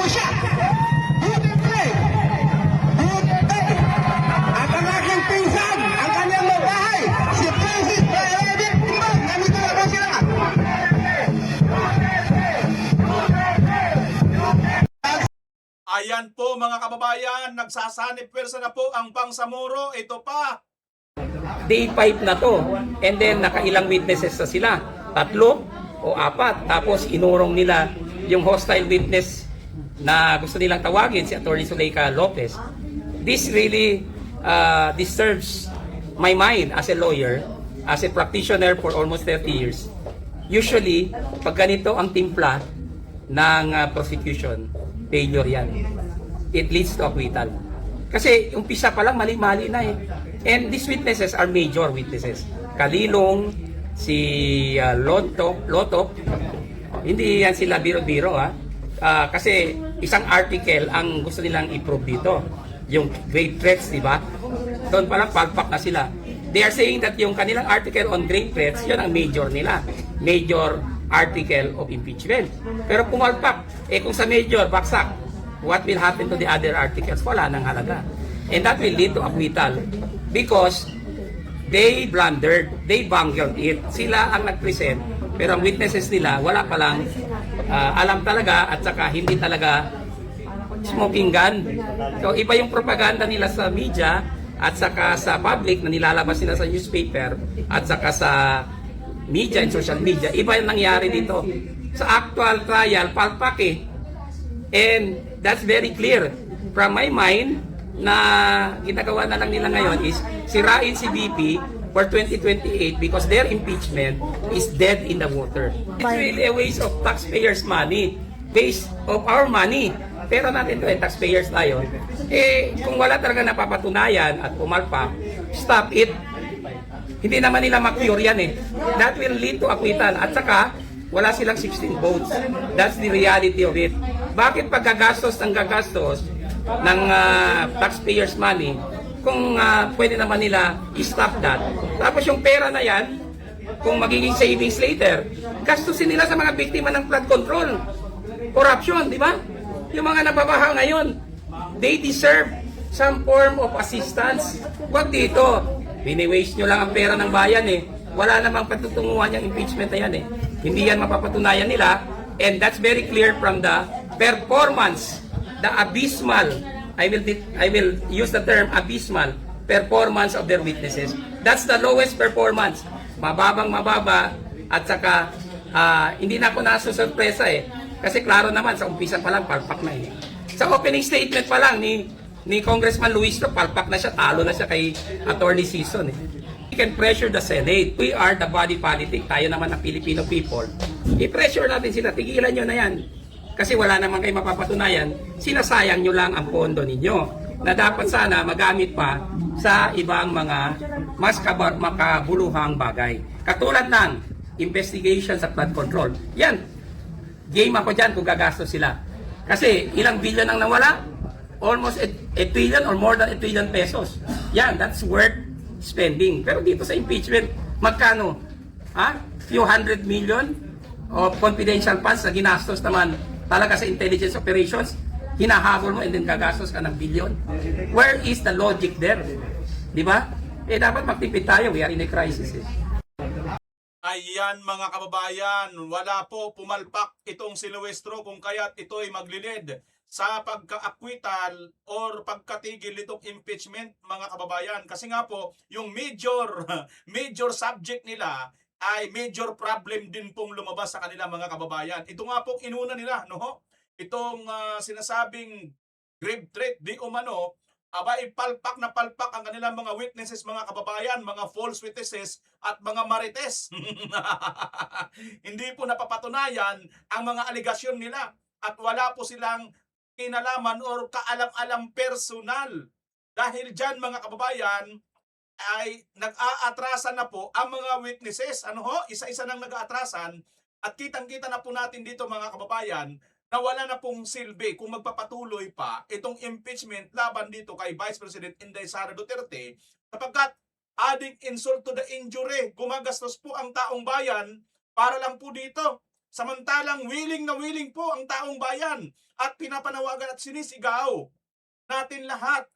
siya. Duterte! Duterte! At ang aking pinsan, ang kanyang mga bahay, si Francis Bayaran Timbang. Nandito na po sila. Ayan po mga kababayan, nagsasanib pwersa na po ang Bangsamoro. Ito pa. Day 5 na to. And then nakailang witnesses na sila. 3 o 4. Tapos inurong nila yung hostile witness na gusto nilang tawagin, si Atty. Zuleika Lopez. This really disturbs my mind as a lawyer, as a practitioner for almost 30 years. Usually, pag ganito ang timpla ng prosecution, failure yan. It leads to acquittal. Kasi umpisa pa lang mali-mali na eh. And these witnesses are major witnesses. Kalilong, si Lotop, hindi yan sila biro-biro ha. Kasi isang article ang gusto nilang i-prove dito. Yung grave threats, di ba? Doon pa lang palpak na sila. They are saying that yung kanilang article on grave threats, yun ang major nila. Major article of impeachment. Pero pumalpak, kung sa major, baksak, what will happen to the other articles? Wala nang halaga. And that will lead to acquittal because they blundered, they bungled it. Sila ang nag-present, pero ang witnesses nila, wala palang alam talaga at saka hindi talaga smoking gun. So iba yung propaganda nila sa media at saka sa public na nilalabas nila sa newspaper at saka sa media and social media. Iba yung nangyari dito. Sa actual trial, palpak eh. And that's very clear. From my mind, na ginagawa na lang nila ngayon is sirain si BP for 2028 because their impeachment is dead in the water. It's really a waste of taxpayers' money. Waste of our money. Pero natin to taxpayers tayo. Kung wala talaga napapatunayan at pumalpak, stop it. Hindi naman nila ma-cure yan eh. That will lead to acquittal. At saka, wala silang 16 votes. That's the reality of it. Bakit pag gagastos ng taxpayers' money, kung pwede naman nila i-stop that. Tapos yung pera na yan, kung magiging savings later, gastusin nila sa mga biktima ng flood control. Corruption, di ba? Yung mga nababaha ngayon, they deserve some form of assistance. Huwag dito. Bini-waste nyo lang ang pera ng bayan eh. Wala namang patutunguhan yung impeachment na yan eh. Hindi yan mapapatunayan nila. And that's very clear from the performance, the abysmal, I will use the term abysmal performance of their witnesses. That's the lowest performance. Mababang mababa at saka hindi na ako nasusurpresa eh. Kasi klaro naman sa umpisa pa lang palpak na eh. Sa opening statement pa lang ni Congressman Luis, palpak na siya, talo na siya kay Attorney Sison eh. We can pressure the Senate. We are the body politic. Tayo naman ang Filipino people. I-pressure natin sila. Tigilan nyo na yan. Kasi wala naman kayo mapapatunayan. Sinasayang nyo lang ang pondo ninyo. Na dapat sana magamit pa sa ibang mga mas makabuluhang bagay. Katulad ng investigation sa flood control. Yan. Game ako dyan kung gagastos sila. Kasi ilang billion ang nawala? Almost a trillion or more than a trillion pesos. Yan, that's worth spending. Pero dito sa impeachment, magkano? Few hundred million of confidential funds na ginastos naman talaga sa intelligence operations, hinahabol mo and then gagastos ka ng billion. Where is the logic there? Di ba? Dapat magtipid tayo. We are in a crisis eh. Ayan mga kababayan, wala po pumalpak itong si Nuestro kung kaya't ito'y maglilid sa pagka-acquittal or pagkatigil nitong impeachment mga kababayan. Kasi nga po, yung major subject nila ay major problem din pong lumabas sa kanila mga kababayan. Ito nga pong inuna nila, no? Itong sinasabing grave threat, di umano, palpak na palpak ang kanilang mga witnesses mga kababayan, mga false witnesses at mga marites. Hindi po napapatunayan ang mga aligasyon nila at wala po silang kinalaman or kaalam-alam personal. Dahil dyan mga kababayan ay nag-aatrasan na po ang mga witnesses. Isa-isa nang nag-aatrasan at kitang-kita na po natin dito mga kababayan na wala na pong silbi kung magpapatuloy pa itong impeachment laban dito kay Vice President Inday Sara Duterte sapagkat adding insult to the injury, gumagastos po ang taong bayan para lang po dito Samantalang willing na willing po ang taong bayan at pinapanawagan at sinisigaw natin lahat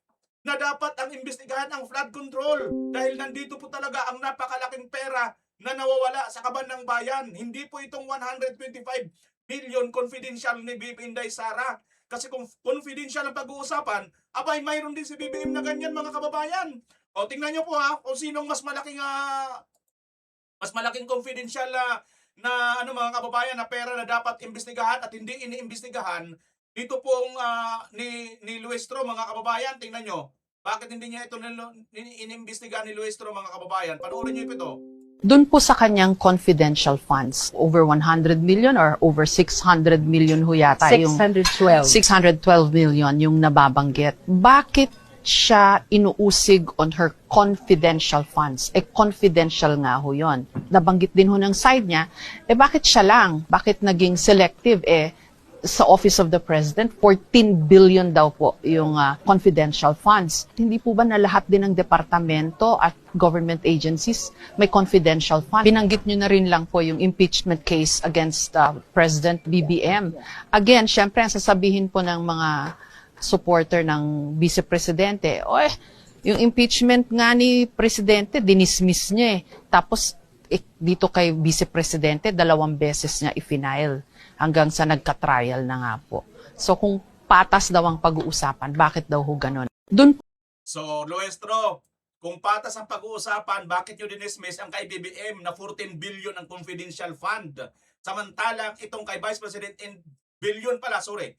na dapat ang imbestigahan ang flood control dahil nandito po talaga ang napakalaking pera na nawawala sa kaban ng bayan. Hindi po itong 125 million confidential ni BBM Inday Sara. Kasi kung confidential ang pag-uusapan, abay mayroon din si BBM na ganyan mga kababayan. O tingnan nyo po ha, kung sinong mas malaking confidential na ano mga kababayan na pera na dapat imbestigahan at hindi iniimbestigahan. Dito pong ni Luestro mga kababayan, tingnan nyo. Bakit hindi niya ito iniimbestigahan ni Luestro mga kababayan? Panoorin niyo ito. Doon po sa kanyang confidential funds, over 100 million or over 600 million ho yata yung 612. 612 million yung nababanggit. Bakit siya inuusig on her confidential funds? Confidential nga ho yun. Nabanggit din ho ng side niya, bakit siya lang? Bakit naging selective? Sa Office of the President, 14 billion daw po yung confidential funds. Hindi po ba na lahat din ng departamento at government agencies may confidential fund? Binanggit nyo na rin lang po yung impeachment case against President BBM. Again, syempre, ang sasabihin po ng mga supporter ng Vice Presidente, yung impeachment nga ni Presidente, dinismiss niya eh. Tapos, dito kay Vice Presidente, 2 beses niya i-file hanggang sa nagka-trial na nga po. So kung patas daw ang pag-uusapan, bakit daw ho ganun? Doon So, Luestro, kung patas ang pag-uusapan, bakit nyo dinismiss ang kay BBM na 14 billion ang confidential fund? Samantalang itong kay Vice President billion, 14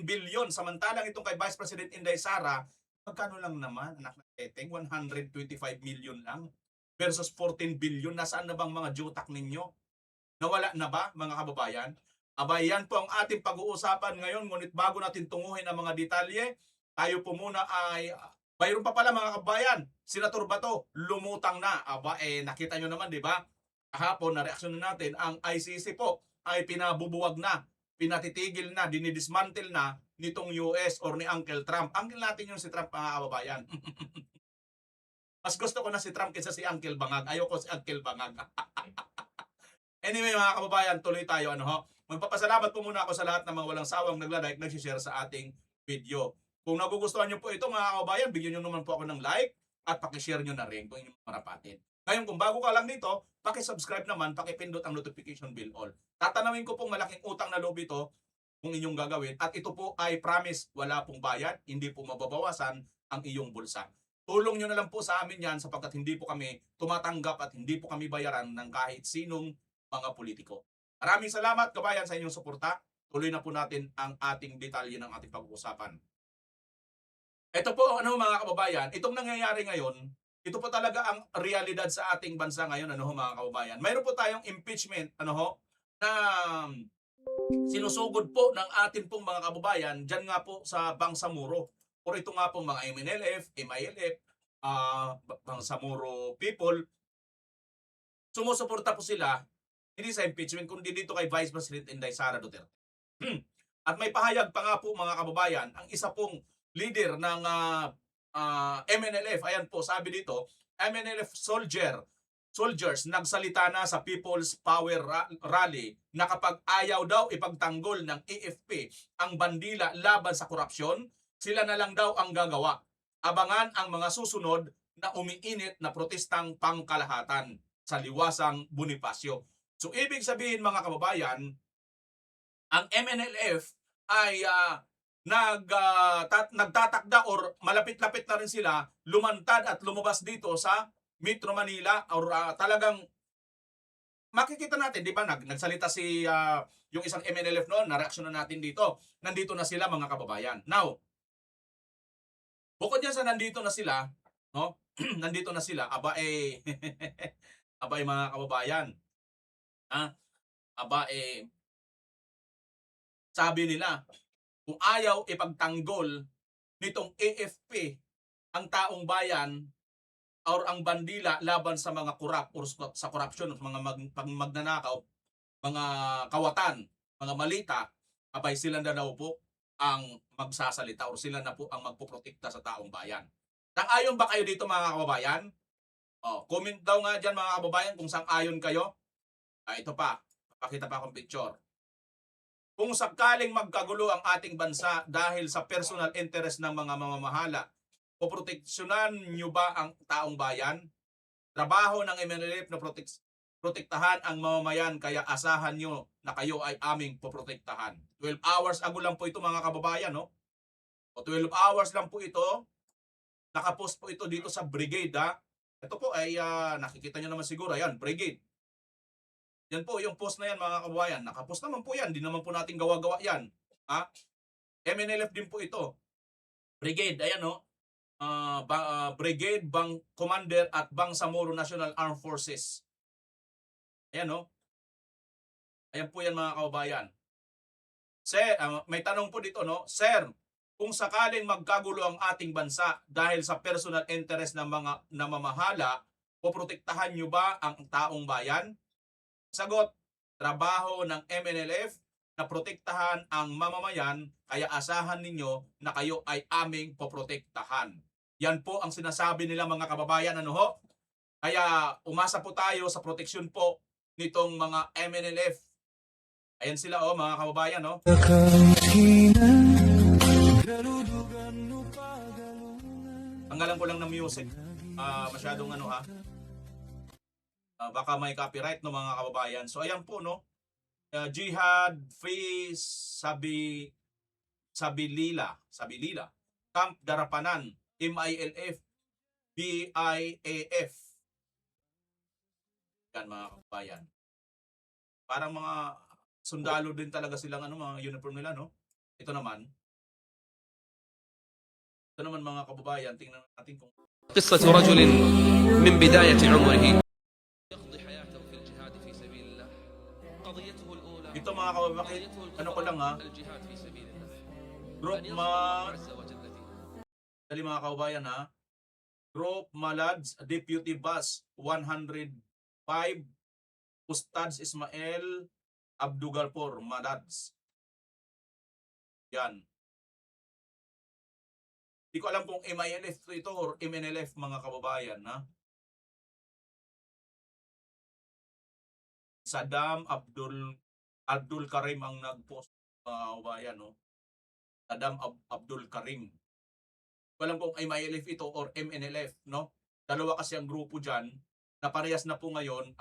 billion. Samantalang itong kay Vice President Inday Sara, magkano lang naman, anak na teteng, 125 million lang versus 14 billion. Nasaan na bang mga jutak ninyo? Nawala na ba, mga kababayan? Abay, yan po ang ating pag-uusapan ngayon. Ngunit bago natin tunguhin ang mga detalye, tayo po muna ay, mayroon pa pala mga kababayan, Senator Bato, lumutang na. Aba, nakita nyo naman, di ba? Kahapon, na reaksyon natin, ang ICC po ay pinabubuwag na, pinatitigil na, dinidismantle na nitong US or ni Uncle Trump. Uncle natin yung si Trump, mga kababayan. Mas gusto ko na si Trump kaysa si Uncle Bangag. Ayoko si Uncle Bangag. Anyway mga kababayan, tuloy tayo. Magpapasalamat po muna ako sa lahat ng mga walang sawang nagla-like, nag-share sa ating video. Kung nagugustuhan nyo po ito mga kababayan, bigyan nyo naman po ako ng like at pakishare nyo na rin kung inyong marapatin. Ngayon kung bago ka lang dito, pakisubscribe naman, pakipindot ang notification bell all. Tatanawin ko pong malaking utang na loob ito kung inyong gagawin. At ito po ay promise, wala pong bayad, hindi po mababawasan ang iyong bulsa. Tulong nyo na lang po sa amin yan sapagkat hindi po kami tumatanggap at hindi po kami bayaran ng kahit sinong mga politiko. Maraming salamat kabayan sa inyong suporta. Tuloy na po natin ang ating detalye ng ating pag-uusapan. Ito po mga kababayan, itong nangyayari ngayon, ito po talaga ang realidad sa ating bansa ngayon mga kababayan. Mayroon po tayong impeachment na sinusugod po ng ating pong mga kababayan diyan nga po sa Bangsamoro. Or ito nga pong mga MNLF, MILF, Bangsamoro people, sumusuporta po sila hindi sa impeachment, kundi dito kay Vice President Inday Sara Duterte. At may pahayag pa nga po mga kababayan, ang isa pong leader ng MNLF, ayan po, sabi dito, MNLF soldiers nagsalita na sa People's Power Rally na kapag ayaw daw ipagtanggol ng AFP ang bandila laban sa korupsyon, sila na lang daw ang gagawa. Abangan ang mga susunod na umiinit na protestang pangkalahatan sa liwasang Bonifacio. So, ibig sabihin mga kababayan, ang MNLF ay nagtatakda or malapit-lapit na rin sila lumantad at lumabas dito sa Metro Manila or talagang makikita natin, di ba, nagsalita yung isang MNLF noon, na-reaction na natin dito. Nandito na sila mga kababayan. Now, bukod yan sa nandito na sila, no? Nandito na sila, abay mga kababayan. Sabi nila, kung ayaw ipagtanggol nitong AFP ang taong bayan or ang bandila laban sa mga korap or sa korupsyon, mga magnanakaw, mga kawatan, mga malita, abay sila na daw po ang magsasalita or sila na po ang magpoprotekta sa taong bayan. Sang-ayon ba kayo dito mga kababayan? Comment daw nga dyan mga kababayan kung sang-ayon kayo. Ito pa, Pakita pa akong picture. Kung sakaling magkagulo ang ating bansa dahil sa personal interest ng mga mamamahala, poproteksyonan nyo ba ang taong bayan? Trabaho ng MNLF na protektahan ang mamamayan, kaya asahan nyo na kayo ay aming poprotektahan. 12 hours ago lang po ito mga kababayan, no? O 12 hours lang po ito. Nakapost po ito dito sa Brigade, ha? Ito po ay nakikita nyo naman siguro, ayan, Brigade. Yan po, yung post na yan mga kababayan. Nakapost naman po yan. Di naman po natin gawa-gawa yan. Ha? MNLF din po ito. Brigade, ayan no. Brigade, Bang Commander at Bangsamoro National Armed Forces. Ayan no. Ayan po yan mga kababayan. Sir, may tanong po dito no. Sir, kung sakaling magkagulo ang ating bansa dahil sa personal interest ng mga namamahala, poprotektahan nyo ba ang taong bayan? Sagot, trabaho ng MNLF na protektahan ang mamamayan, kaya asahan ninyo na kayo ay aming poprotektahan. Yan po ang sinasabi nila mga kababayan, ano ho? Kaya umasa po tayo sa proteksyon po nitong mga MNLF. Ayan sila oh mga kababayan no. Tanggalan ko lang ng music. Masyadong ano ha. Baka may copyright no mga kababayan. So ayan po no. Jihad Free Sabilila, Camp Darapanan, MILF, BIAF. Yan mga kababayan. Parang mga sundalo din talaga silang ano mga uniform nila no. Ito naman mga kababayan, tingnan natin kung قصة رجل من بداية عمره يقضي حياته في الجهاد في سبيل الله. قضيته الأولى ito mga kababayan, ano ko lang ha, الجهاد في سبيل الله. Group عز وجل فيه. dali mga kababayan ha, Group Malads Deputy Bus 105 Ustads Ismail Abdugalpor Malads. Yan. Hindi ko alam kung MILF ito or MNLF mga kababayan ha. Saddam Abdul Karim ang nag-post mga kababayan no. Saddam Abdul Karim. Hindi ko alam kung MILF ito or MNLF no. Dalawa kasi ang grupo diyan na parehas na po ngayon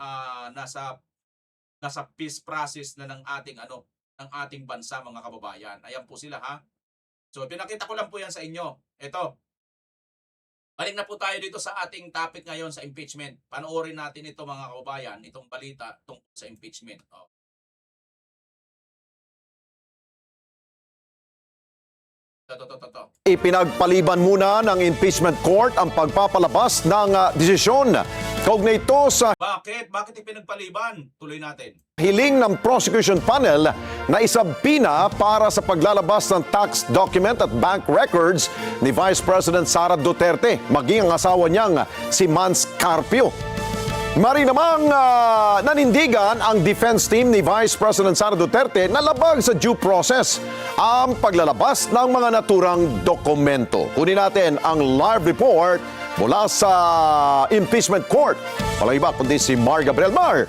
nasa peace process na ng ating bansa mga kababayan. Ayan po sila ha. So pinakita ko lang po yan sa inyo. Ito. Balik na po tayo dito sa ating topic ngayon sa impeachment. Panoorin natin ito mga kababayan, itong balita tungkol sa impeachment. Ito. Ipinagpaliban muna ng impeachment court ang pagpapalabas ng desisyon kaugnay ito sa Bakit ipinagpaliban? Tuloy natin. hiling ng prosecution panel na isabpina para sa paglalabas ng tax document at bank records ni Vice President Sara Duterte, maging ang asawa niyang si Mans Carpio. Mari namang nanindigan ang defense team ni Vice President Sara Duterte na labag sa due process ang paglalabas ng mga naturang dokumento. Kunin natin ang live report mula sa impeachment court. Walang iba kundi si Mar Gabriel. Mar,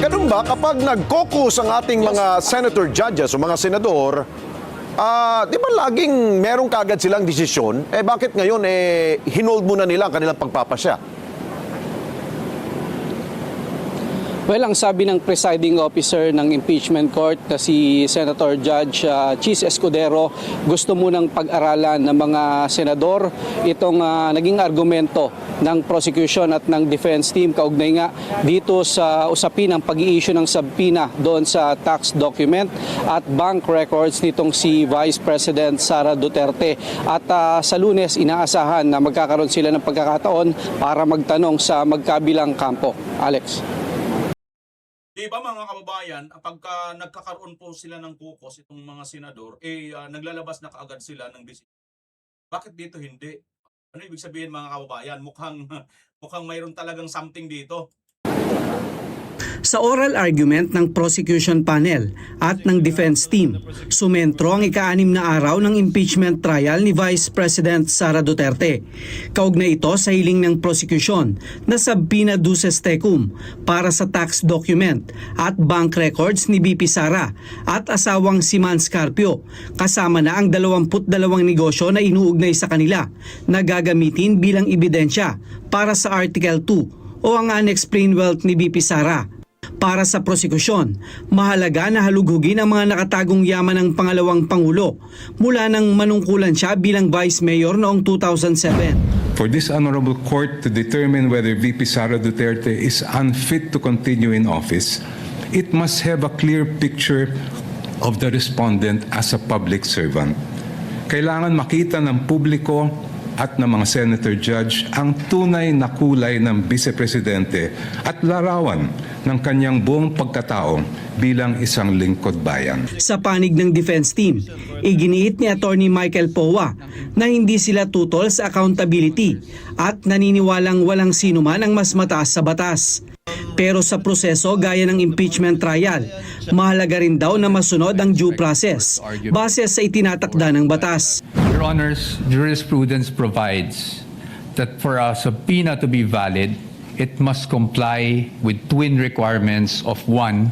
ganun ba kapag nag-caucus ang ating mga senator judges o mga senador, di ba laging merong kagad silang desisyon? Bakit ngayon hinold muna nila ang kanilang pagpapasya? Well, ang sabi ng presiding officer ng impeachment court na si Senator Judge Chis Escudero, gusto munang pag-aralan ng mga senador itong naging argumento ng prosecution at ng defense team kaugnay nga dito sa usapin ng pag-i-issue ng subpoena doon sa tax document at bank records nitong si Vice President Sara Duterte. At sa Lunes, inaasahan na magkakaroon sila ng pagkakataon para magtanong sa magkabilang kampo. Alex. Di ba mga kababayan, pagka nagkakaroon po sila ng caucus, itong mga senador, naglalabas na kaagad sila ng desisyon. Bakit dito hindi? Ano ibig sabihin mga kababayan? Mukhang mayroon talagang something dito. Sa oral argument ng prosecution panel at ng defense team, sumentro ang ika-6 na araw ng impeachment trial ni Vice President Sara Duterte. Kaugnay ito sa hiling ng prosecution na subpoena duces tecum para sa tax document at bank records ni BP Sara at asawang si Mans Carpio, kasama na ang 22 negosyo na inuugnay sa kanila na gagamitin bilang ebidensya para sa Article 2 o ang unexplained wealth ni BP Sara. Para sa prosekusyon, mahalaga na halughugin ang mga nakatagong yaman ng pangalawang Pangulo mula nang manungkulan siya bilang Vice Mayor noong 2007. For this honorable court to determine whether VP Sara Duterte is unfit to continue in office, it must have a clear picture of the respondent as a public servant. Kailangan makita ng publiko at ng mga senator judge ang tunay na kulay ng vice-presidente at larawan ng kanyang buong pagkatao bilang isang lingkod bayan. Sa panig ng defense team, iginiit ni Attorney Michael Powa na hindi sila tutol sa accountability at naniniwalang walang sinuman ang mas mataas sa batas. Pero sa proseso gaya ng impeachment trial, mahalaga rin daw na masunod ang due process base sa itinatakda ng batas. Your Honors, jurisprudence provides that for a subpoena to be valid, it must comply with twin requirements of 1,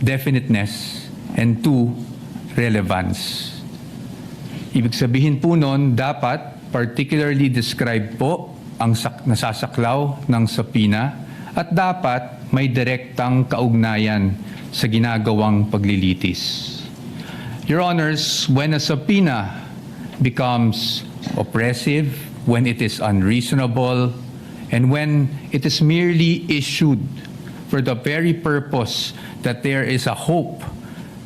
definiteness, and 2, relevance. Ibig sabihin po nun, dapat particularly describe po ang nasasaklaw ng subpoena at dapat may direktang kaugnayan sa ginagawang paglilitis. Your Honors, when a subpoena becomes oppressive, when it is unreasonable, and when it is merely issued for the very purpose that there is a hope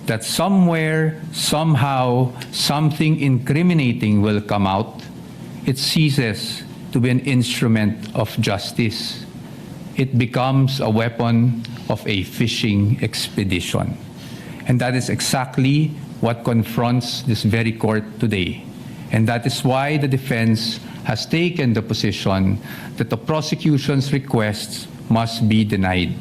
that somewhere, somehow, something incriminating will come out, it ceases to be an instrument of justice. It becomes a weapon of a fishing expedition. And that is exactly what confronts this very court today. And that is why the defense has taken the position that the prosecution's requests must be denied.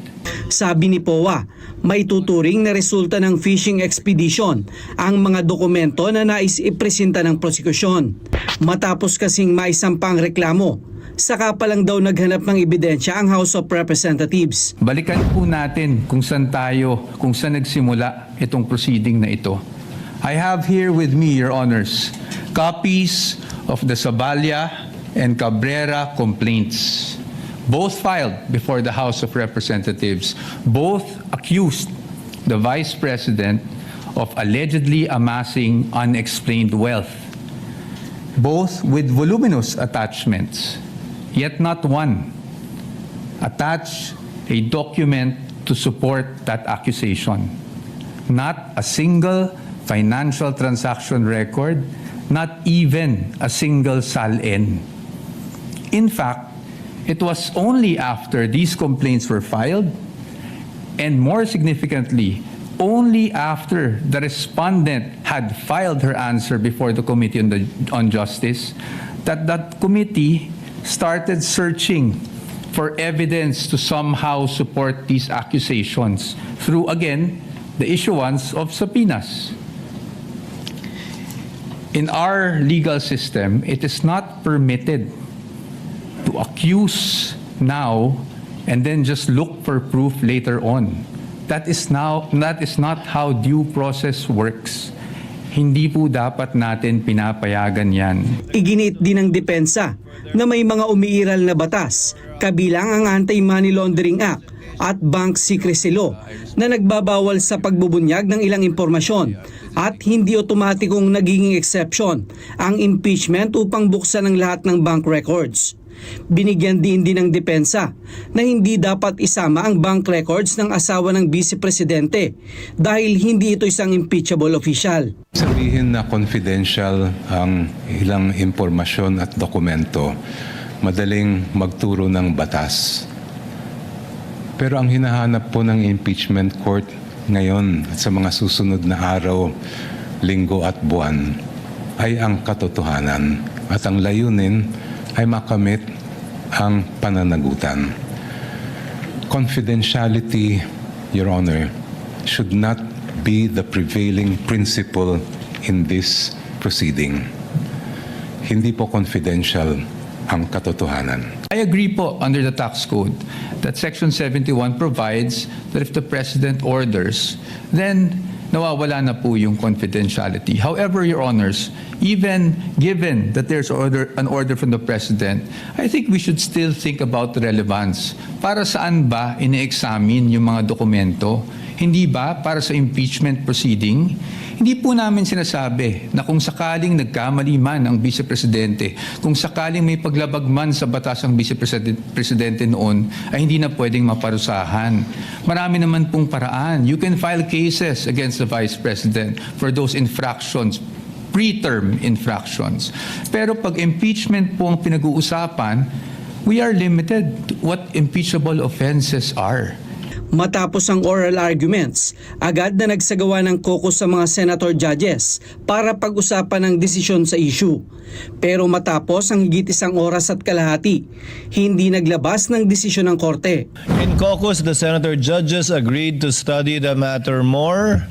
Sabi ni Powa, may tuturing na resulta ng fishing expedition ang mga dokumento na nais ipresenta ng prosekusyon. Matapos kasing maisampang reklamo, saka pa lang daw naghanap ng ebidensya ang House of Representatives. Balikan po natin kung saan nagsimula itong proceeding na ito. I have here with me, Your Honors, copies of the Zabalia and Cabrera complaints, both filed before the House of Representatives. Both accused the Vice President of allegedly amassing unexplained wealth, both with voluminous attachments, yet not one attached a document to support that accusation. Not a single financial transaction record, not even a single SALN. In fact, it was only after these complaints were filed, and more significantly, only after the respondent had filed her answer before the Committee on Justice, that committee started searching for evidence to somehow support these accusations through, again, the issuance of subpoenas. In our legal system, it is not permitted to accuse now and then just look for proof later on. That is not how due process works. Hindi po dapat natin pinapayagan yan. Iginit din ng depensa na may mga umiiral na batas, kabilang ang Anti-Money Laundering Act at Bank Secrecy Law na nagbabawal sa pagbubunyag ng ilang impormasyon at hindi otomatikong nagiging exception ang impeachment upang buksan ang lahat ng bank records. Binigyan din ng depensa na hindi dapat isama ang bank records ng asawa ng Vice Presidente dahil hindi ito isang impeachable official. Sabihin na confidential ang ilang impormasyon at dokumento, madaling magturo ng batas. Pero ang hinahanap po ng impeachment court ngayon at sa mga susunod na araw, linggo at buwan ay ang katotohanan at ang layunin ay makamit ang pananagutan. Confidentiality Your Honor, should not be the prevailing principle in this proceeding. Hindi po confidential ang katotohanan. I agree po under the tax code that Section 71 provides that if the President orders, then nawawala na po yung confidentiality. However, Your Honors, even given that there's an order from the President, I think we should still think about the relevance. Para saan ba ine-examine yung mga dokumento? Hindi ba para sa impeachment proceeding? Hindi po namin sinasabi na kung sakaling nagkamali man ang Vice Presidente, kung sakaling may paglabag man sa batas ang Vice Presidente noon, ay hindi na pwedeng maparusahan. Marami naman pong paraan. You can file cases against the Vice President for those infractions, preterm infractions. Pero pag impeachment po ang pinag-uusapan, we are limited to what impeachable offenses are. Matapos ang oral arguments, agad na nagsagawa ng caucus sa mga senator judges para pag-usapan ang desisyon sa issue. Pero matapos ang higit isang oras at kalahati, hindi naglabas ng desisyon ng korte. In caucus, the senator judges agreed to study the matter more,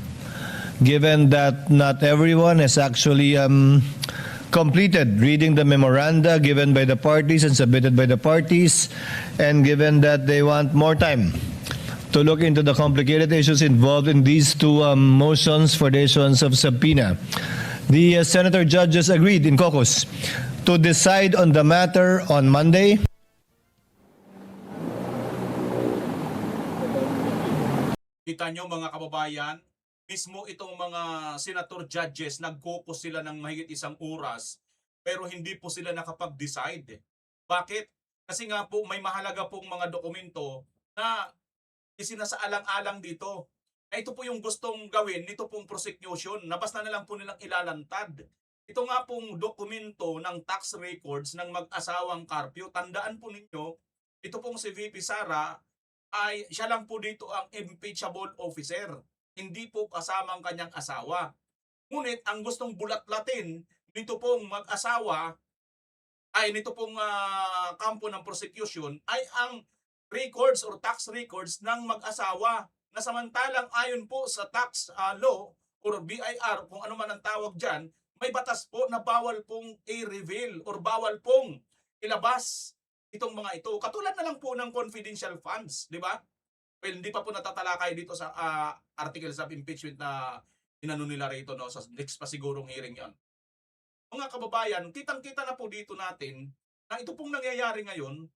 given that not everyone has actually completed reading the memoranda given by the parties and submitted by the parties, and given that they want more time to look into the complicated issues involved in these two motions for the issuance of subpoena. The senator judges agreed in caucus to decide on the matter on Monday. Kita nyo mga kababayan, mismo itong mga senator judges, nag-caucus sila ng mahigit isang oras, pero hindi po sila nakapag-decide. Bakit? Kasi nga po may mahalaga pong mga dokumento na isinasaalang-alang dito. Ito po yung gustong gawin nito pong prosecution na basta na lang po nilang ilalantad. Ito nga pong dokumento ng tax records ng mag-asawang Carpio. Tandaan po ninyo, ito pong si VP Sara ay siya lang po dito ang impeachable officer. Hindi po kasama ang kanyang asawa. Ngunit ang gustong bulat-latin nito pong mag-asawa ay nito pong kampo ng prosecution ay ang records or tax records ng mag-asawa na samantalang ayon po sa tax law or BIR, kung ano man ang tawag dyan, may batas po na bawal pong i-reveal or bawal pong ilabas itong mga ito. Katulad na lang po ng confidential funds, di ba? Well, hindi pa po natatalakay dito sa articles of impeachment na inano nila rito, no? Sa next pa sigurong hearing yon. Mga kababayan, kitang-kita na po dito natin na ito pong nangyayari ngayon.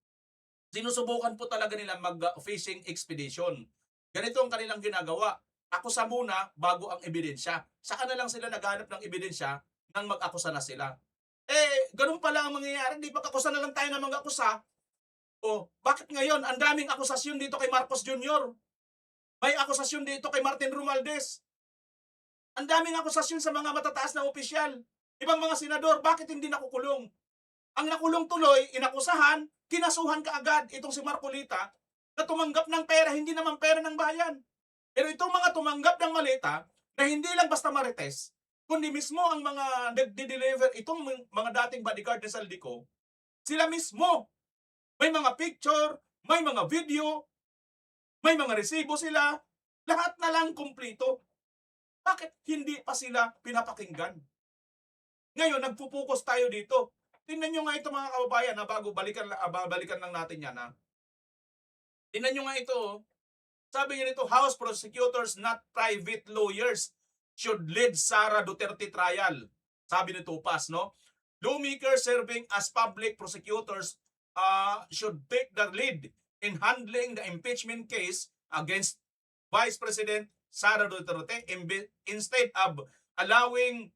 Sinusubukan po talaga nila mag-fishing expedition. Ganito ang kanilang ginagawa. Akusa muna bago ang ebidensya. Saka na lang sila naghanap ng ebidensya nang mag-akusa na sila. Ganun pala ang mangyayari. Di ba akusa na lang tayo ng mga akusa? O, bakit ngayon ang daming akusasyon dito kay Marcos Jr.? May akusasyon dito kay Martin Romualdez. Ang daming akusasyon sa mga matataas na opisyal. Ibang mga senador, bakit hindi nakukulong? Ang nakulong tuloy, inakusahan, kinasuhan kaagad itong si Marcolita na tumanggap ng pera, hindi naman pera ng bayan. Pero itong mga tumanggap ng malita na hindi lang basta marites, kundi mismo ang mga nag-deliver itong mga dating bodyguard ni Saldico, sila mismo. May mga picture, may mga video, may mga resibo sila, lahat na lang kumplito. Bakit hindi pa sila pinapakinggan? Ngayon, nagpupukus tayo dito. Tingnan nyo nga ito mga kababayan na bago balikan lang natin yan. Ha? Tingnan nyo nga ito. Sabi niya nito, House prosecutors not private lawyers should lead Sara Duterte trial. Sabi ni Topas, no? Lawmakers serving as public prosecutors should take the lead in handling the impeachment case against Vice President Sara Duterte instead of allowing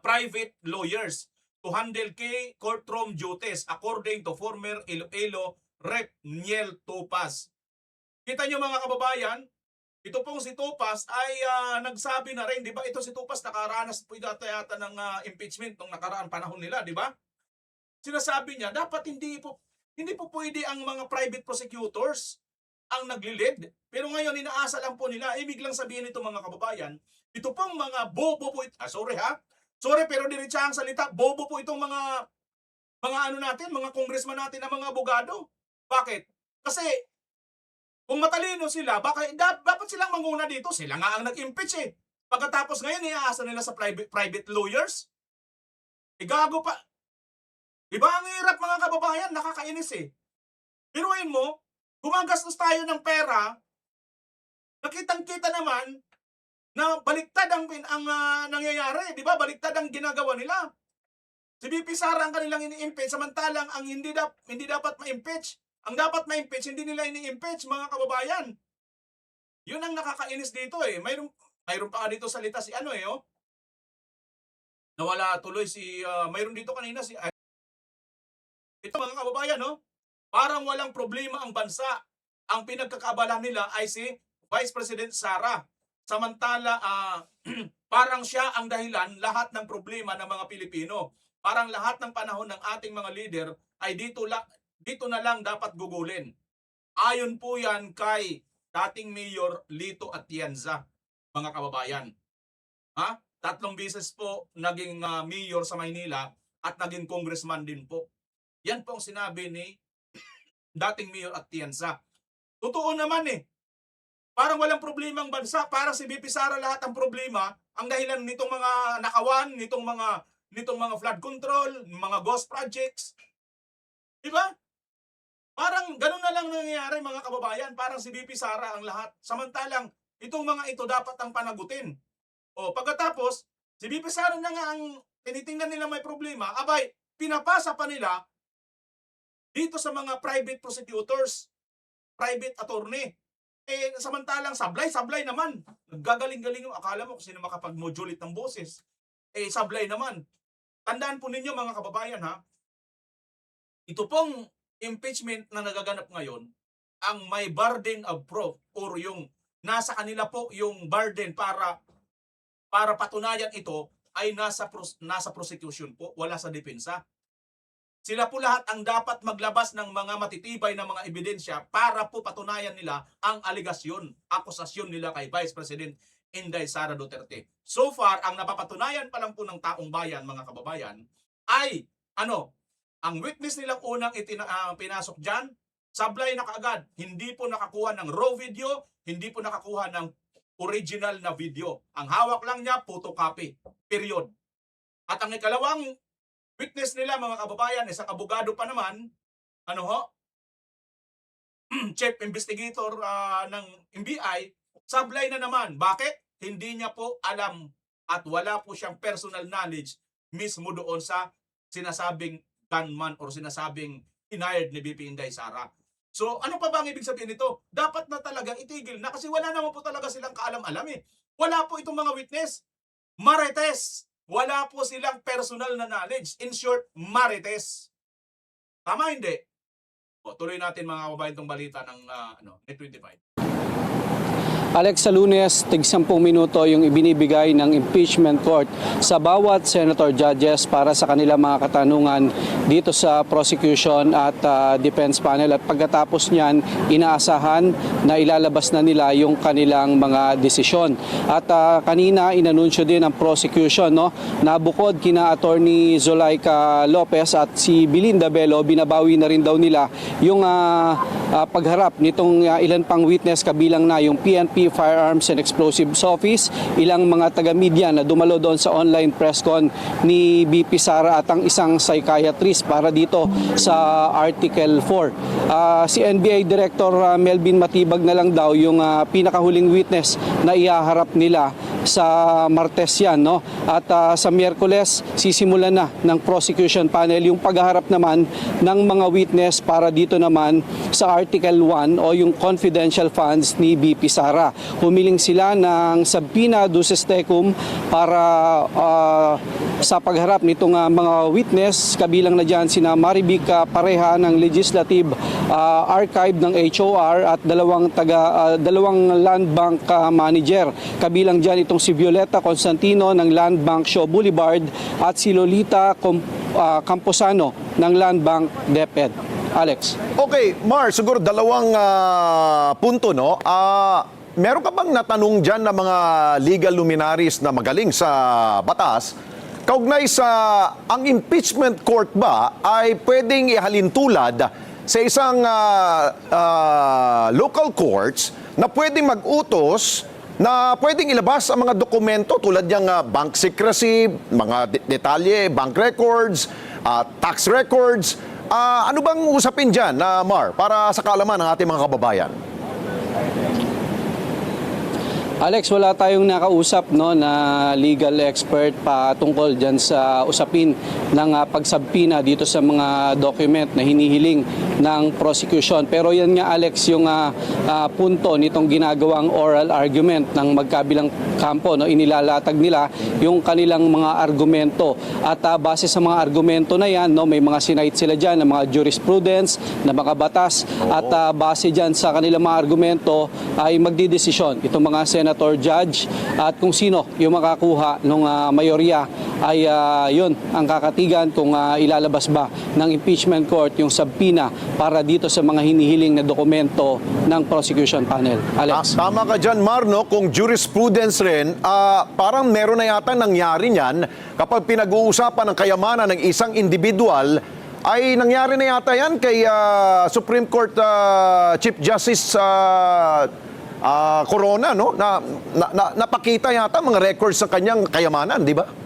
private lawyers to handle key courtroom duties according to former Iloilo Rep. Niel Topas. Kita nyo mga kababayan, ito pong si Topas ay nagsabi na rin, di ba? Ito si Topas nakaranas po yata ng impeachment nung nakaraan panahon nila, di ba? Sinasabi niya, dapat hindi po pwede ang mga private prosecutors ang nagli-lead. Pero ngayon, inaasa lang po nila, ibig lang sabihin nito mga kababayan, ito pong mga bobo po, sorry pero diretsa ang salita, bobo po itong mga ano natin, mga congressman natin na mga abogado. Bakit? Kasi Kung matalino sila, dapat silang manguna dito. Sila nga ang nag-impeach eh. Pagkatapos ngayon, iaasa nila sa private lawyers. Gago pa. Diba ang hirap mga kababayan? Nakakainis eh. Biruin mo, gumagastos tayo ng pera, nakitang-kita naman na baliktad ang nangyayari. Di ba? Baliktad ang ginagawa nila. Si VP Sara ang kanilang ini-impeach, samantalang ang hindi dapat ma-impeach. Ang dapat ma-impeach, hindi nila ini-impeach, mga kababayan. Yun ang nakakainis dito eh. Mayroon pa dito salita si nawala tuloy mayroon dito kanina ito mga kababayan, parang walang problema ang bansa. Ang pinagkakaabala nila ay si Vice President Sara. Samantala, parang siya ang dahilan lahat ng problema ng mga Pilipino. Parang lahat ng panahon ng ating mga leader ay dito na lang dapat gugulin. Ayon po yan kay dating Mayor Lito Atienza, mga kababayan. 3 beses po naging mayor sa Maynila at naging congressman din po. Yan po ang sinabi ni dating Mayor Atienza. Totoo naman eh. Parang walang problema ang bansa. Parang si VP Sara lahat ang problema. Ang dahilan nitong mga nakawan, nitong mga flood control, mga ghost projects. Diba? Parang ganun na lang nangyayari mga kababayan. Parang si VP Sara ang lahat. Samantalang itong mga ito dapat ang panagutin. Pagkatapos, si VP Sara na nga ang tinitingnan nila may problema, abay, pinapasa pa nila dito sa mga private prosecutors, private attorney. Samantalang sablay naman. Naggagaling-galing yung akala mo kung sino makapag-modulate ng boses. Sablay naman. Tandaan po ninyo mga kababayan ito pong impeachment na nagaganap ngayon, ang may burden of proof or yung nasa kanila po yung burden para patunayan ito ay nasa prosecution po, wala sa depensa. Sila po lahat ang dapat maglabas ng mga matitibay na mga ebidensya para po patunayan nila ang aligasyon, akusasyon nila kay Vice President Inday Sara Duterte. So far, ang napapatunayan pa lang po ng taong bayan, mga kababayan, ay ang witness nilang unang pinasok dyan, sablay na kaagad, hindi po nakakuha ng raw video, hindi po nakakuha ng original na video. Ang hawak lang niya, photocopy. Period. At ang ikalawang witness nila, mga kababayan, isang abogado pa naman, chief investigator ng NBI, sablay na naman. Bakit? Hindi niya po alam at wala po siyang personal knowledge mismo doon sa sinasabing gunman or sinasabing hired ni VP Inday Sara. So, ano pa ba ang ibig sabihin nito? Dapat na talagang itigil na kasi wala naman po talaga silang kaalam-alam eh. Wala po itong mga witness. Marites. Wala po silang personal na knowledge. In short, marites. Tama hindi? Tuloy natin mga kababayan itong balita ng Net 25. Alex, sa Lunes, tig 10 minuto yung ibinibigay ng impeachment court sa bawat senator judges para sa kanilang mga katanungan dito sa prosecution at defense panel. At pagkatapos niyan, inaasahan na ilalabas na nila yung kanilang mga desisyon. At kanina, inanunsyo din ng prosecution na bukod kina Attorney Zulaika Lopez at si Belinda Bello, binabawi na rin daw nila yung pagharap nitong ilan pang witness, kabilang na yung PNP Firearms and Explosives Office, ilang mga taga-media na dumalo doon sa online press con ni VP Sara at ang isang psychiatrist para dito sa Article 4. Si NBA Director Melvin Matibag na lang daw yung pinakahuling witness na ihaharap nila sa Martes yan. At sa Miyerkules, sisimulan na ng prosecution panel yung paghaharap naman ng mga witness para dito naman sa Article 1 o yung confidential funds ni VP Sara. Humiling sila ng subpoena duces tecum para sa pagharap nitong mga witness, kabilang na dyan sina Marivic Pareha ng Legislative Archive ng HOR at dalawang Land Bank manager. Kabilang dyan itong si Violeta Constantino ng Land Bank Shaw Boulevard at si Lolita Camposano ng Land Bank DepEd. Alex. Okay, Mar, siguro dalawang punto, meron ka bang natanong dyan na mga legal luminaries na magaling sa batas, kaugnay sa ang impeachment court ba ay pwedeng ihalintulad sa isang local courts na pwedeng mag-utos na pwedeng ilabas ang mga dokumento tulad ng bank secrecy, mga detalye, bank records, tax records. Ano bang usapin dyan, Mar, para sa kaalaman ng ating mga kababayan? Alex, wala tayong nakausap na legal expert tungkol dyan sa usapin ng pagsabpina dito sa mga document na hinihiling ng prosecution. Pero yan nga, Alex, yung punto nitong ginagawang oral argument ng magkabilang kampo. Inilalatag nila yung kanilang mga argumento. At base sa mga argumento na yan, may mga sinite sila dyan ng mga jurisprudence, na mga batas. At base dyan sa kanilang mga argumento ay magdidesisyon itong mga senator judge at kung sino yung makakuha ng mayorya ay yun ang kakatigan kung ilalabas ba ng impeachment court yung subpoena para dito sa mga hinihiling na dokumento ng prosecution panel. Alex. Tama ka dyan, Mar, no? Kung jurisprudence rin, parang meron na yata nangyari niyan kapag pinag-uusapan ng kayamanan ng isang individual, ay nangyari na yata yan kay Supreme Court Chief Justice Corona, no? Napakita yata mga records sa kanyang kayamanan, di ba?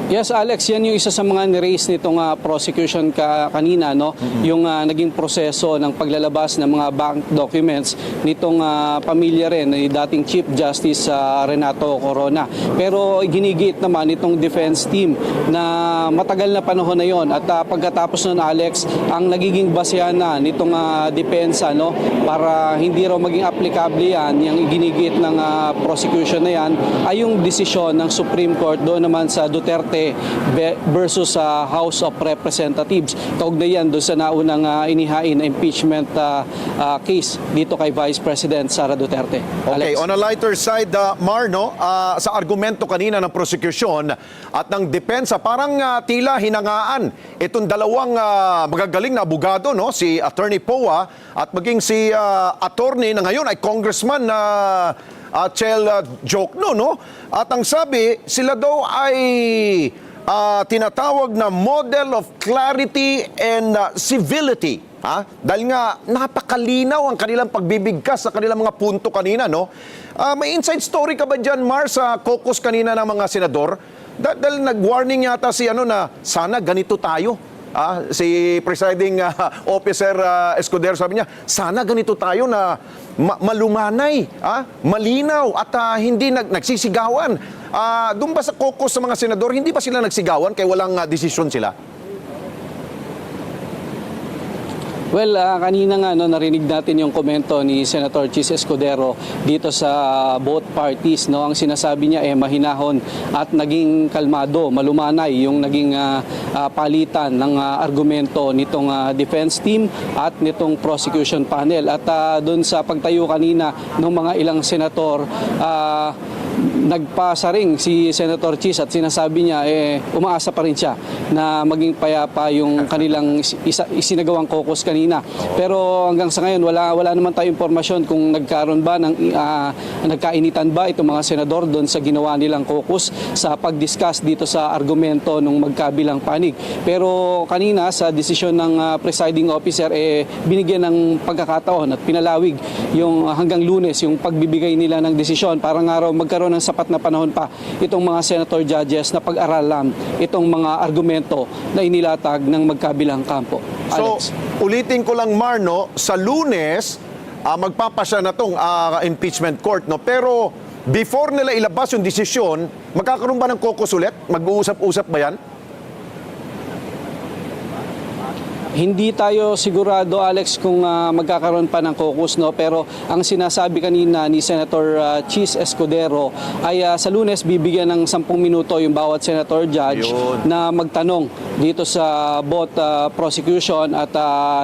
Yes, Alex, yan yung isa sa mga ni-raise nitong prosecution kanina, no? Yung naging proseso ng paglalabas ng mga bank documents nitong pamilya rin ni dating Chief Justice Renato Corona. Pero ginigit naman itong defense team na matagal na panahon na yon at pagkatapos nun, Alex, ang nagiging basehan na nitong depensa, no? Para hindi raw maging applicable yan, yung ginigit ng prosecution na yan, ay yung desisyon ng Supreme Court doon naman sa Duterte versus House of Representatives. Kaugnay yan doon sa naunang inihain na impeachment case dito kay Vice President Sara Duterte. Okay, Alex. on a lighter side, Mar, no? Sa argumento kanina ng prosecution at ng depensa, parang tila hinangaan itong dalawang magagaling na abogado, no? Si Attorney Poa at maging si attorney na ngayon ay Congressman Chel Jokno, no? At ang sabi, sila daw ay tinatawag na model of clarity and civility. Dahil nga napakalinaw ang kanilang pagbibigkas sa kanilang mga punto kanina, no? May inside story ka ba dyan, Mar, sa caucus kanina ng mga senador? Dahil nag-warning yata si na sana ganito tayo. Si presiding officer Escudero sabi niya, sana ganito tayo na malumanay, malinaw at hindi nagsisigawan. Doon ba sa caucus sa mga senador, hindi ba sila nagsigawan kaya walang desisyon sila? Well, kanina nga narinig natin yung komento ni Senator Chis Escudero dito sa both parties, no. Ang sinasabi niya mahinahon at naging kalmado, malumanay yung naging palitan ng argumento nitong defense team at nitong prosecution panel. At doon sa pagtayo kanina ng mga ilang senator, nagpasaring si Senator Chis at sinasabi niya umaasa pa rin siya na maging payapa yung kanilang isinagawang caucus kanina. Pero hanggang sa ngayon wala naman tayong impormasyon kung nagkaroon ba ng nagkainitan ba itong mga senador doon sa ginawa nilang caucus sa pag-discuss dito sa argumento ng magkabilang panig. Pero kanina sa desisyon ng presiding officer binigyan ng pagkakataon at pinalawig yung hanggang Lunes yung pagbibigay nila ng desisyon para nga raw magkaroon ng sapat na panahon pa itong mga senator judges na pag-aralan itong mga argumento na inilatag ng magkabilang kampo. Alex. So, ulitin ko lang, Mar, no? Sa Lunes, magpapasya na tong impeachment court, no? Pero before nila ilabas yung desisyon, magkakaroon ba ng caucus ulit? Mag-uusap-usap ba yan? Hindi tayo sigurado, Alex, kung magkakaroon pa ng caucus, no? Pero ang sinasabi kanina ni Senator Chis Escudero ay sa Lunes bibigyan ng 10 minuto yung bawat senator judge na magtanong dito sa both prosecution at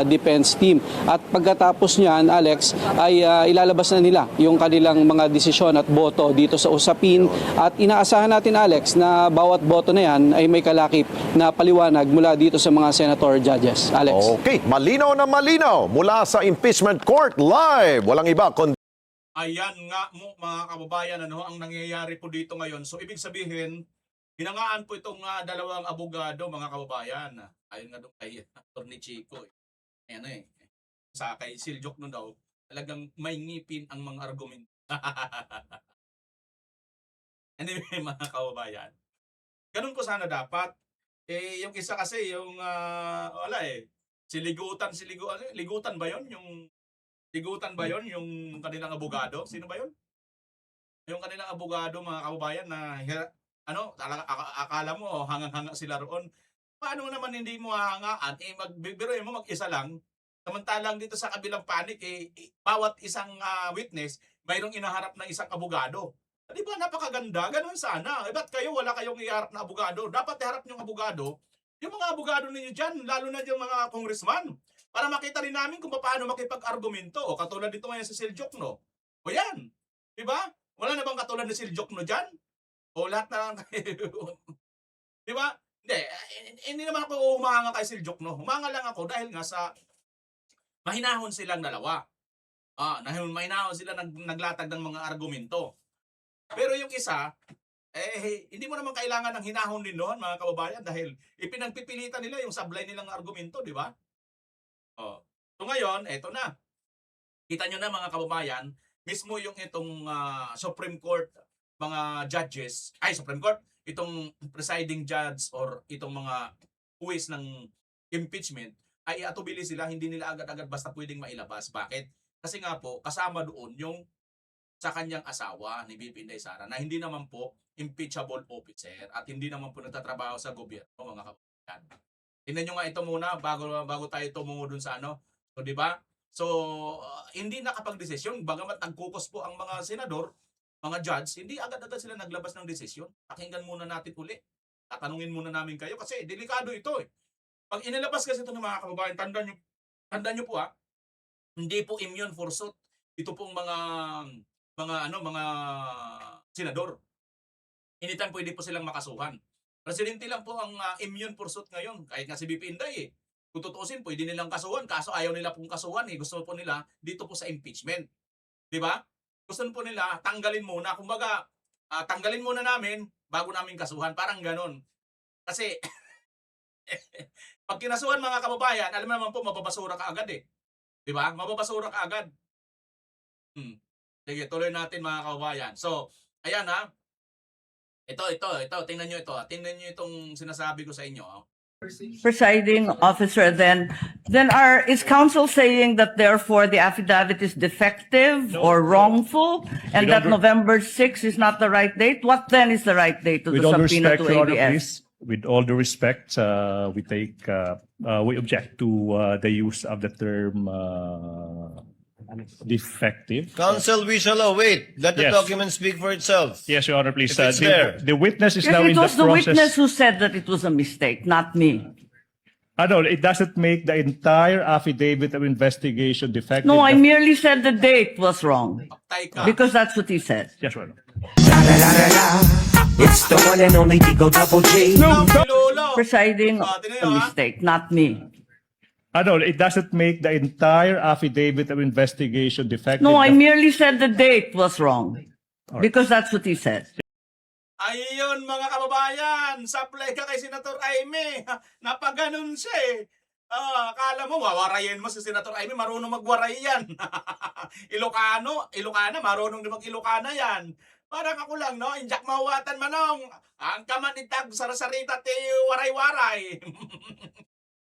defense team. At pagkatapos niyan, Alex, ay ilalabas na nila yung kanilang mga desisyon at boto dito sa usapin. At inaasahan natin, Alex, na bawat boto na yan ay may kalakip na paliwanag mula dito sa mga senator judges. Alex. Okay, malinaw na malinaw mula sa impeachment court live. Walang iba kundi Ayan nga mo mga kababayan, ang nangyayari po dito ngayon. So ibig sabihin, Hinangaan po itong dalawang abogado, mga kababayan. Ayon nga doon kay Atty. Chico. Ayan sa kay Siljok nun daw, talagang may ngipin ang mga argumento. Anyway, mga kababayan. Ganun po sana dapat. Yung isa kasi, yung, wala ligutan ba yon? Ligutan ba yon? Yung kanilang abogado? Sino ba yon? Yung kanilang abogado, mga kababayan, na akala mo, hangang-hanga sila roon. Paano naman hindi mo hahangaan? Magbibiruin mo mag-isa lang. Samantalang dito sa kabilang panig, bawat isang witness, mayroong inaharap na isang abogado. Di ba napakaganda? Ganun sana. Ba't wala kayong iharap na abogado? Dapat iharap yung abogado, yung mga abogado ninyo dyan, lalo na yung mga congressman, para makita rin namin kung paano makipag-argumento. O katulad dito ngayon sa Siljok, no? O yan. Di ba? Wala na bang katulad ni Siljok, no, dyan? O lahat na lang di ba? Hindi naman ako humanga kay Siljok, no? Humanga lang ako dahil nga sa mahinahon silang dalawa. Mahinahon sila naglatag ng mga argumento. Pero yung isa, hindi mo naman kailangan ng hinahon din noon, mga kababayan, dahil ipinagpipilitan nila yung sablay nilang argumento, di ba? So ngayon, eto na. Kita nyo na, mga kababayan, mismo yung itong Supreme Court, mga judges, Supreme Court, itong presiding judge or itong mga huwis ng impeachment, ay atubili sila, hindi nila agad-agad basta pwedeng mailabas. Bakit? Kasi nga po, kasama doon yung sa kanyang asawa ni VP Inday Sara na hindi naman po impeachable officer at hindi naman po nagtatrabaho sa gobyerno, mga kababayan. Tingnan nyo nga ito muna bago tayo tumungo dun sa So, di ba? So, hindi nakapag-desisyon. Bagamat nagkukos po ang mga senador, mga judge, hindi agad-agad sila naglabas ng desisyon. Pakinggan muna natin uli. Tatanungin muna namin kayo kasi delikado ito Pag inilabas kasi ito ng mga kababayan, tandaan nyo po hindi po immune forsooth. Ito pong mga senador. Anytime pwede po silang makasuhan. Presidente lang po ang immune forsooth ngayon. Kahit nga si BP Inday kung tutuusin, pwede nilang kasuhan. Kaso ayaw nila pong kasuhan Gusto po nila dito po sa impeachment. Di ba? Gusto po nila tanggalin muna. Kumbaga, tanggalin muna namin bago namin kasuhan. Parang ganon. Kasi, pag kinasuhan, mga kababayan, alam naman po, mababasura ka agad Di ba? Mababasura ka agad. Sige, tuloy natin, mga kababayan. So, ayan Ito. Tingnan nyo ito. Tingnan nyo itong sinasabi ko sa inyo. Presiding officer, then is counsel saying that therefore the affidavit is defective or wrongful and that November 6 is not the right date? What then is the right date to the subpoena to ABS? With all due respect, we object to the use of the term defective. Counsel, we shall await. Let the Yes. document speak for itself. Yes, Your Honor, please. If it's there. The witness is Yes, now it in the was the process. witness who said that it was a mistake, not me. No, it doesn't make the entire affidavit of investigation defective. No, I merely said the date was wrong Patay ka. because that's what he said. Yes, Your Honor. It's the one and only Digo Double G. Lolo. Presiding tingnan a nyo, mistake, not me. No, it doesn't make the entire affidavit of investigation defective. No, I merely said the date was wrong because that's what he said. Ayun, mga kababayan, supply ka kay Senator Aimee. Napaganon siya akala mo, wawarayin mo si Senator Aimee, marunong magwaray yan. Ilocana, marunong din mag-Ilocana yan. Parang ako lang, no? Injak mawatan manong. Ang kamanitag sarasarita ti waray-waray.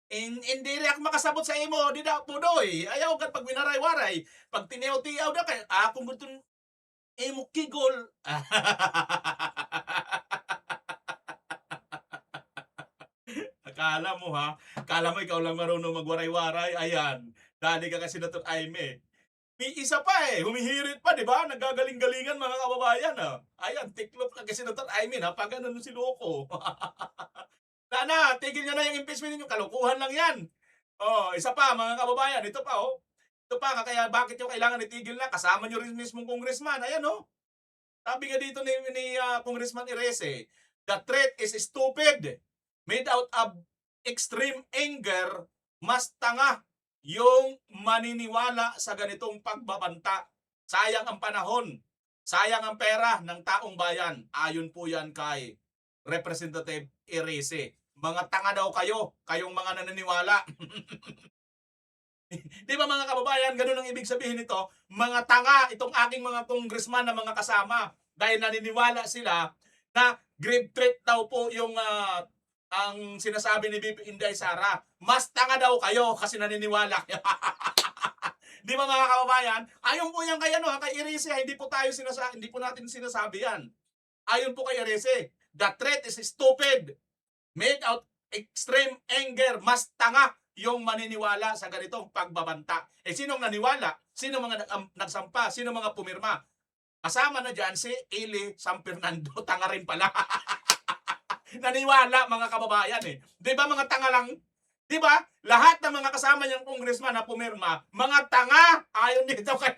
Hindi rin ako makasabot sa imo, di na pudoy. Ayaw ka pag winaray-waray. Pag tiniyaw-tiyaw na kayo, kung gusto imo kigol. Akala mo ikaw lang marunong magwaray-waray. Ayan, dali ka kasi Senator Aimee. May isa pa humihirit pa, di ba? Nagagaling-galingan, mga kababayan. Ayan, tiklop ka kasi Senator Aimee, napaganon si Loko. Sana, tigil nyo na yung impeachment ninyo. Kalukuhan lang yan. Isa pa, mga kababayan. Ito pa, Ito pa, kaya bakit yung kailangan itigil na? Kasama nyo rin mismong congressman. Ayan, Sabi nga dito ni Congressman Irese, the threat is stupid. Made out of extreme anger, mas tanga yung maniniwala sa ganitong pagbabanta. Sayang ang panahon. Sayang ang pera ng taong bayan. Ayon po yan kay Representative Erese. Mga tanga daw kayo, kayong mga naniniwala. Di ba mga kababayan, ganun ang ibig sabihin nito, mga tanga itong aking mga congressman na mga kasama dahil naniniwala sila na grave threat daw po yung ang sinasabi ni VP Inday Sara. Mas tanga daw kayo kasi naniniwala kayo. Di ba mga kababayan? Ayon po yan kay kay Erese, hindi po natin sinasabi yan. Ayon po kay Erese, the threat is stupid. Made out extreme anger, mas tanga yung maniniwala sa ganitong pagbabanta. Sinong naniwala? Sino mga nagsampa? Sino mga pumirma? Kasama na dyan si Eli San Fernando. Tanga rin pala. Naniwala mga kababayan eh. Di ba mga tanga lang? Di ba? Lahat ng mga kasama niyang congressman na pumirma, mga tanga! Ayon dito kay...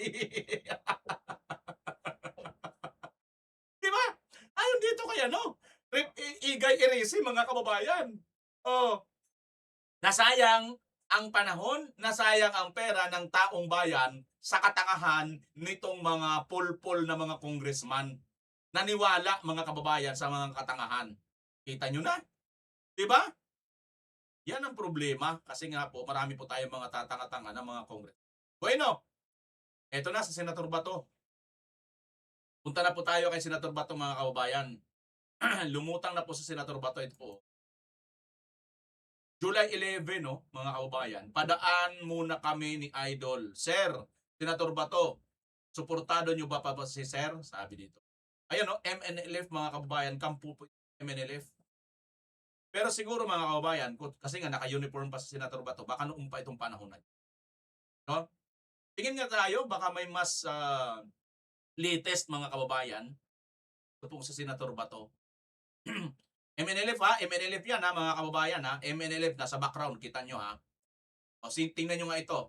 Di ba? Ayon dito kay Igay Erese, mga kababayan. Oh. Nasayang ang panahon, nasayang ang pera ng taong bayan sa katangahan nitong mga pulpul na mga congressman. Naniwala mga kababayan sa mga katangahan. Kita nyo na? Diba? Yan ang problema kasi nga po marami po tayong mga tatanga-tanga ng mga congressman. Bueno, eto na sa Senator Bato. Punta na po tayo kay Senator Bato mga kababayan. Lumutang na po sa Senator Bato ito po. July 11, mga kababayan, padaan muna kami ni Idol. Sir, Senator Bato, suportado nyo ba si Sir? Sabi dito. Ayan MNLF mga kababayan, kampo po MNLF. Pero siguro mga kababayan, kasi nga naka-uniform pa si Senator Bato, baka noong pa itong panahon na. No? Tingin nga tayo, baka may mas latest mga kababayan. Ito po sa Senator Bato. MNLF MNLF yan mga kababayan MNLF nasa background, kita nyo O tingnan nyo nga ito.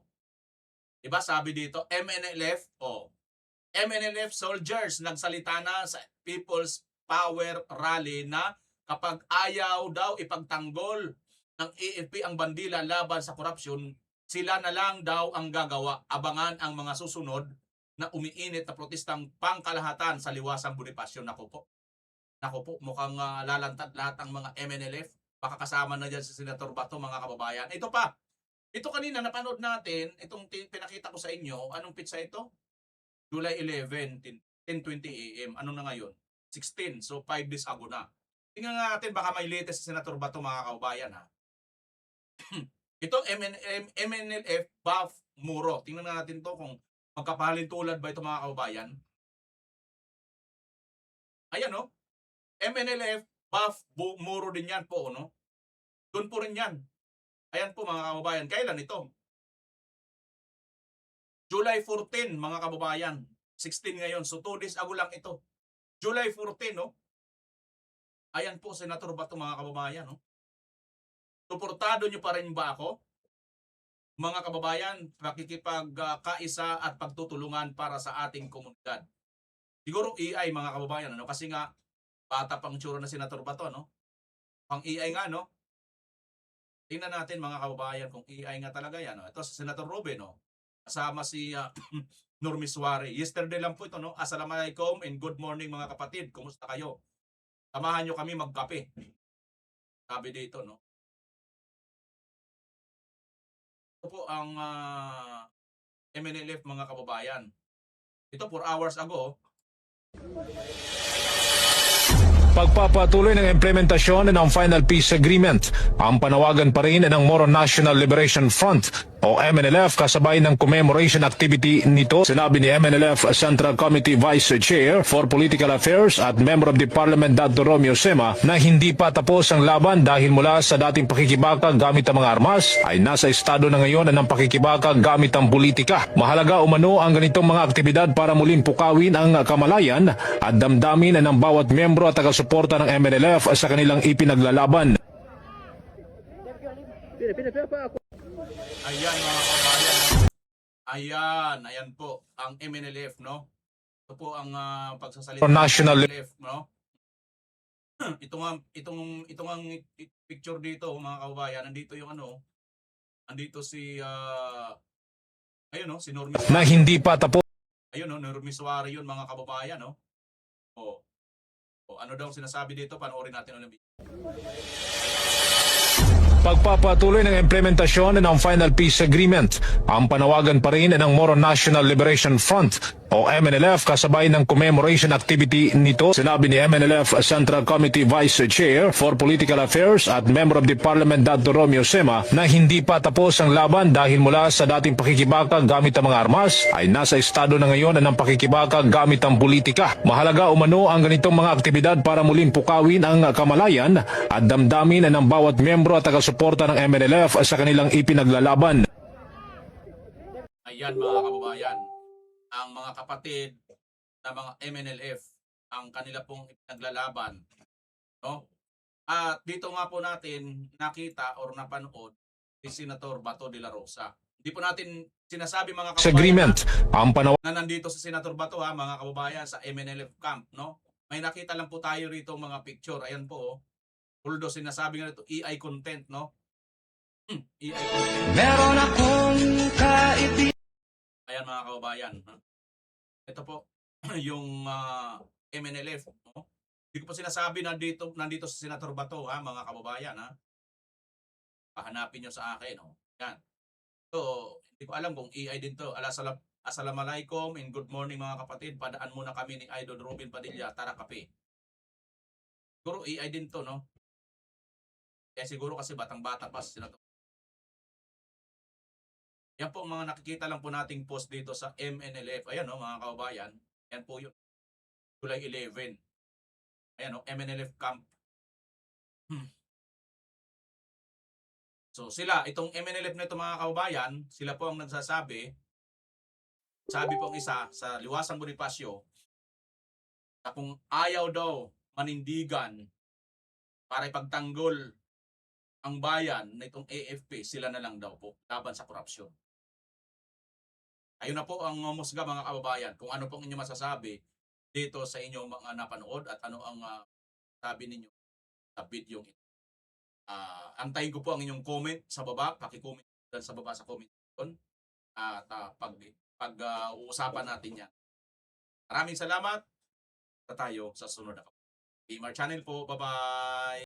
Diba sabi dito, MNLF MNLF soldiers nagsalita na sa People's Power Rally na kapag ayaw daw ipagtanggol ng AFP ang bandila laban sa korupsyon, sila na lang daw ang gagawa. Abangan ang mga susunod na umiinit na protestang pangkalahatan sa liwasang Bonifacio. Naku po, mukhang lalantad lahat ang mga MNLF. Baka kasama na dyan si Senator Bato mga kababayan. Ito pa. Ito kanina napanood natin, itong pinakita ko sa inyo. Anong pizza ito? July 11, 10:20 AM. Ano na ngayon? 16. So 5 days ago na. Tingnan natin baka may latest si Senator Bato mga kababayan Ito MNLF Buff Muro. Tingnan natin to kung magkapahalin tulad ba ito mga kababayan. Ayan MNLF Buff Muro din yan po Doon po rin yan. Ayan po mga kababayan. Kailan ito? July 14 mga kababayan. 16 ngayon. So 2 days ago lang ito. July 14 Ayan po Senator Bato mga kababayan Suportado nyo pa rin ba ako? Mga kababayan, pakikipagkaisa at pagtutulungan para sa ating komunidad. Siguro EI mga kababayan kasi nga bata pang tsura na Senator Bato Pang EI nga Tingnan natin mga kababayan kung EI nga talaga yan Ito sa Senator Ruben kasama si Normis Suarez. Yesterday lang po ito Assalamualaikum and good morning mga kapatid. Kumusta kayo? Samahan nyo kami magkape. Sabi dito Ito po ang MNLF mga kababayan. Ito 4 hours ago Pagpapatuloy ng implementasyon ng Final Peace Agreement, ang panawagan pa rin ng Moro National Liberation Front o MNLF kasabay ng commemoration activity nito. Sinabi ni MNLF Central Committee Vice Chair for Political Affairs at Member of the Parliament Dr. Romeo Sema na hindi pa tapos ang laban dahil mula sa dating pakikibaka gamit ang mga armas ay nasa estado na ngayon ng pakikibaka gamit ang politika. Mahalaga umano ang ganitong mga aktibidad para muling pukawin ang kamalayan at damdamin ng bawat membro at taga-suporta ng MNLF sa kanilang ipinaglalaban. Ayan mga kababayan Ayan po ang MNLF Ito po ang pagsasalita ng National MNLF Itong ang picture dito mga kababayan. Nandito yung Nandito si si Normis na hindi pa tapos. Ayun Normis Suarez yun mga kababayan ano daw sinasabi dito? Panoorin natin ulit. Pagpapatuloy ng implementasyon ng Final Peace Agreement, ang panawagan pa rin ng Moro National Liberation Front o MNLF kasabay ng commemoration activity nito. Sinabi ni MNLF Central Committee Vice Chair for Political Affairs at Member of the Parliament Dr. Romeo Sema na hindi pa tapos ang laban dahil mula sa dating pakikibaka gamit ang mga armas ay nasa estado na ngayon ng pakikibaka gamit ang politika. Mahalaga umano ang ganitong mga aktibidad para muling pukawin ang kamalayan at damdamin ng bawat miyembro at taga-suporta ng MNLF sa kanilang ipinaglalaban. Ayan mga kababayan, ang mga kapatid na mga MNLF, ang kanila pong ipinaglalaban. No? At dito nga po natin nakita or napanood si Senator Bato de la Rosa. Hindi po natin sinasabi mga kababayan Agreement, ang panawagan na nandito si Senator Bato ha, mga kababayan sa MNLF camp. No? May nakita lang po tayo rito mga picture. Ayan po. Oh. Although sinasabi nga ito, EI content. No? EI content. Meron akong kaibigan. Ayan mga kababayan. Ito po yung MNLF. No? Hindi ko po sinasabi na nandito sa Senator Bato ha, mga kababayan. Ha? Pahanapin nyo sa akin. No? Yan. So, hindi ko alam kung EI din to. Assalamualaikum and good morning mga kapatid. Padaan muna kami ni Idol Robin Padilla. Tara kape. Siguro EI din to, no? Kaya siguro kasi batang-bata pa si Senator. Yan po mga nakikita lang po nating post dito sa MNLF. Ayan no mga kababayan. Yan po yun. July 11. Ayan no, MNLF camp. So sila, itong MNLF na ito mga kababayan, sila po ang nagsasabi, sabi po ang isa sa Liwasang Bonifacio, na kung ayaw daw manindigan para ipagtanggol ang bayan na itong AFP, sila na lang daw po laban sa korupsyon. Ayun na po ang musga mga kababayan. Kung ano pong inyo masasabi dito sa inyong mga napanood at ano ang sabi ninyo sa video ito. Antayin ko po ang inyong comment sa baba. Paki-comment dyan sa baba sa comment section. At pag-uusapan natin yan. Maraming salamat. Tayo sa sunod na. Gamer Channel po. Bye-bye.